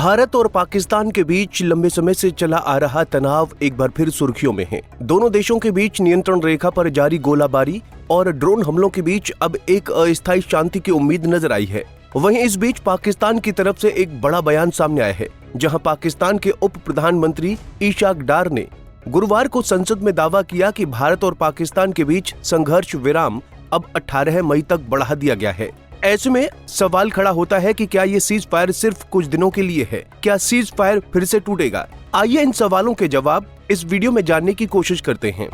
भारत और पाकिस्तान के बीच लंबे समय से चला आ रहा तनाव एक बार फिर सुर्खियों में है। दोनों देशों के बीच नियंत्रण रेखा पर जारी गोलाबारी और ड्रोन हमलों के बीच अब एक अस्थायी शांति की उम्मीद नजर आई है। वहीं इस बीच पाकिस्तान की तरफ से एक बड़ा बयान सामने आया है, जहां पाकिस्तान के उप प्रधानमंत्री इशाक डार ने गुरुवार को संसद में दावा किया कि भारत और पाकिस्तान के बीच संघर्ष विराम अब 18 मई तक बढ़ा दिया गया है। ऐसे में सवाल खड़ा होता है कि क्या ये सीज फायर सिर्फ कुछ दिनों के लिए है? क्या सीज फायर फिर से टूटेगा? आइए इन सवालों के जवाब इस वीडियो में जानने की कोशिश करते हैं।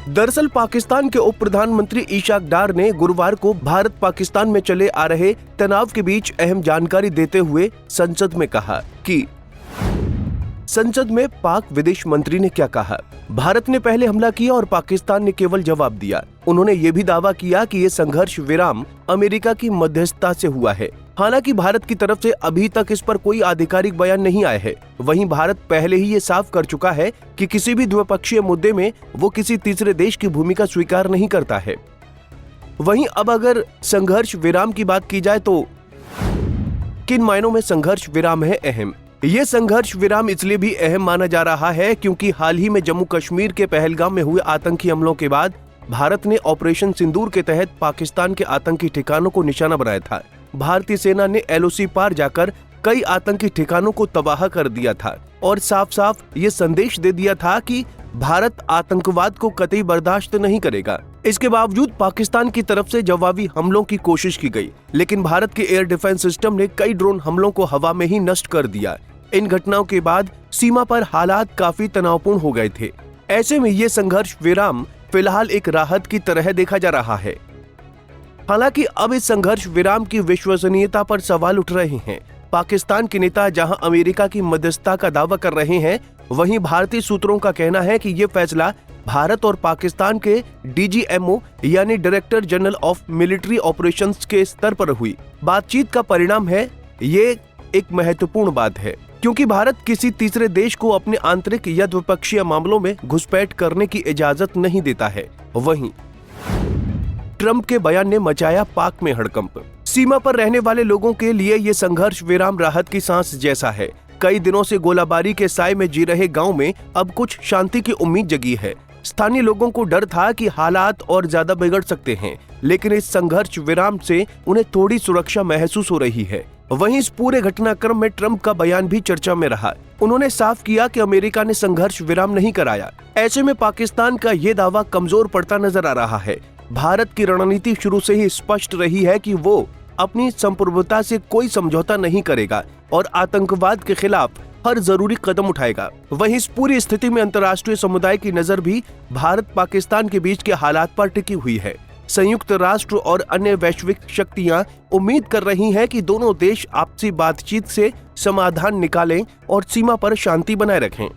दरअसल पाकिस्तान के उप प्रधानमंत्री इशाक डार ने गुरुवार को भारत पाकिस्तान में चले आ रहे तनाव के बीच अहम जानकारी देते हुए संसद में कहा कि संसद में पाक विदेश मंत्री ने क्या कहा। भारत ने पहले हमला किया और पाकिस्तान ने केवल जवाब दिया। उन्होंने ये भी दावा किया कि ये संघर्ष विराम अमेरिका की मध्यस्थता से हुआ है। हालांकि भारत की तरफ से अभी तक इस पर कोई आधिकारिक बयान नहीं आया है। वहीं भारत पहले ही ये साफ कर चुका है कि किसी भी द्विपक्षीय मुद्दे में वो किसी तीसरे देश की भूमिका स्वीकार नहीं करता है। वहीं अब अगर संघर्ष विराम की बात की जाए तो किन मायनों में संघर्ष विराम है अहम? ये संघर्ष विराम इसलिए भी अहम माना जा रहा है क्योंकि हाल ही में जम्मू कश्मीर के पहलगाम में हुए आतंकी हमलों के बाद भारत ने ऑपरेशन सिंदूर के तहत पाकिस्तान के आतंकी ठिकानों को निशाना बनाया था। भारतीय सेना ने LOC पार जाकर कई आतंकी ठिकानों को तबाह कर दिया था और साफ साफ ये संदेश दे दिया था कि भारत आतंकवाद को कतई बर्दाश्त नहीं करेगा। इसके बावजूद पाकिस्तान की तरफ से जवाबी हमलों की कोशिश की गई, लेकिन भारत के एयर डिफेंस सिस्टम ने कई ड्रोन हमलों को हवा में ही नष्ट कर दिया। इन घटनाओं के बाद सीमा पर हालात काफी तनावपूर्ण हो गए थे। ऐसे में ये संघर्ष विराम फिलहाल एक राहत की तरह देखा जा रहा है। हालांकि अब इस संघर्ष विराम की विश्वसनीयता पर सवाल उठ रहे हैं। पाकिस्तान के नेता जहां अमेरिका की मध्यस्थता का दावा कर रहे हैं, वहीं भारतीय सूत्रों का कहना है कि ये फैसला भारत और पाकिस्तान के DGMO यानी director general of military operations के स्तर पर हुई बातचीत का परिणाम है। ये एक महत्वपूर्ण बात है क्योंकि भारत किसी तीसरे देश को अपने आंतरिक या द्विपक्षीय मामलों में घुसपैठ करने की इजाजत नहीं देता है। वहीं ट्रंप के बयान ने मचाया पाक में हड़कंप। सीमा पर रहने वाले लोगों के लिए ये संघर्ष विराम राहत की सांस जैसा है। कई दिनों से गोलाबारी के साए में जी रहे गांव में अब कुछ शांति की उम्मीद जगी है। स्थानीय लोगों को डर था कि हालात और ज्यादा बिगड़ सकते हैं, लेकिन इस संघर्ष विराम से उन्हें थोड़ी सुरक्षा महसूस हो रही है। वहीं इस पूरे घटनाक्रम में ट्रंप का बयान भी चर्चा में रहा। उन्होंने साफ किया कि अमेरिका ने संघर्ष विराम नहीं कराया। ऐसे में पाकिस्तान का ये दावा कमजोर पड़ता नजर आ रहा है। भारत की रणनीति शुरू से ही स्पष्ट रही है कि वो अपनी संप्रभुता से कोई समझौता नहीं करेगा और आतंकवाद के खिलाफ हर जरूरी कदम उठाएगा। वहीं इस पूरी स्थिति में अंतर्राष्ट्रीय समुदाय की नजर भी भारत पाकिस्तान के बीच के हालात पर टिकी हुई है। संयुक्त राष्ट्र और अन्य वैश्विक शक्तियां उम्मीद कर रही हैं कि दोनों देश आपसी बातचीत से समाधान निकालें और सीमा पर शांति बनाए रखें।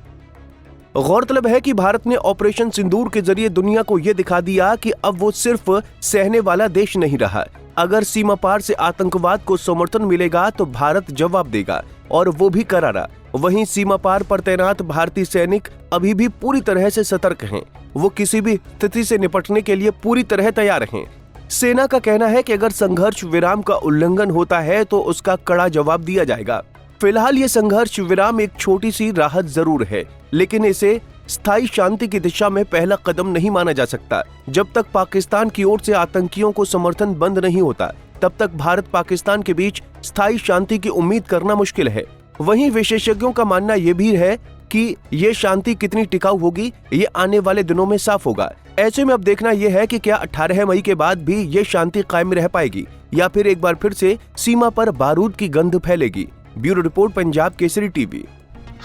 गौरतलब है कि भारत ने ऑपरेशन सिंदूर के जरिए दुनिया को ये दिखा दिया कि अब वो सिर्फ सहने वाला देश नहीं रहा। अगर सीमा पार से आतंकवाद को समर्थन मिलेगा तो भारत जवाब देगा और वो भी करारा। वहीं सीमा पार पर तैनात भारतीय सैनिक अभी भी पूरी तरह से सतर्क हैं। वो किसी भी स्थिति से निपटने के लिए पूरी तरह तैयार हैं। सेना का कहना है कि अगर संघर्ष विराम का उल्लंघन होता है तो उसका कड़ा जवाब दिया जाएगा। फिलहाल ये संघर्ष विराम एक छोटी सी राहत जरूर है, लेकिन इसे स्थायी शांति की दिशा में पहला कदम नहीं माना जा सकता। जब तक पाकिस्तान की ओर से आतंकियों को समर्थन बंद नहीं होता, तब तक भारत पाकिस्तान के बीच स्थायी शांति की उम्मीद करना मुश्किल है। वहीं विशेषज्ञों का मानना यह भी है कि ये शांति कितनी टिकाऊ होगी, ये आने वाले दिनों में साफ होगा। ऐसे में अब देखना यह है कि क्या 18 मई के बाद भी ये शांति कायम रह पाएगी या फिर एक बार फिर से सीमा पर बारूद की गंध फैलेगी। Bureau report, Punjab Kesari TV.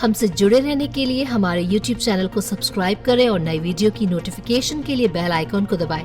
हमसे जुड़े रहने के लिए हमारे YouTube चैनल को सब्सक्राइब करें और नई वीडियो की नोटिफिकेशन के लिए बेल आइकॉन को दबाएं।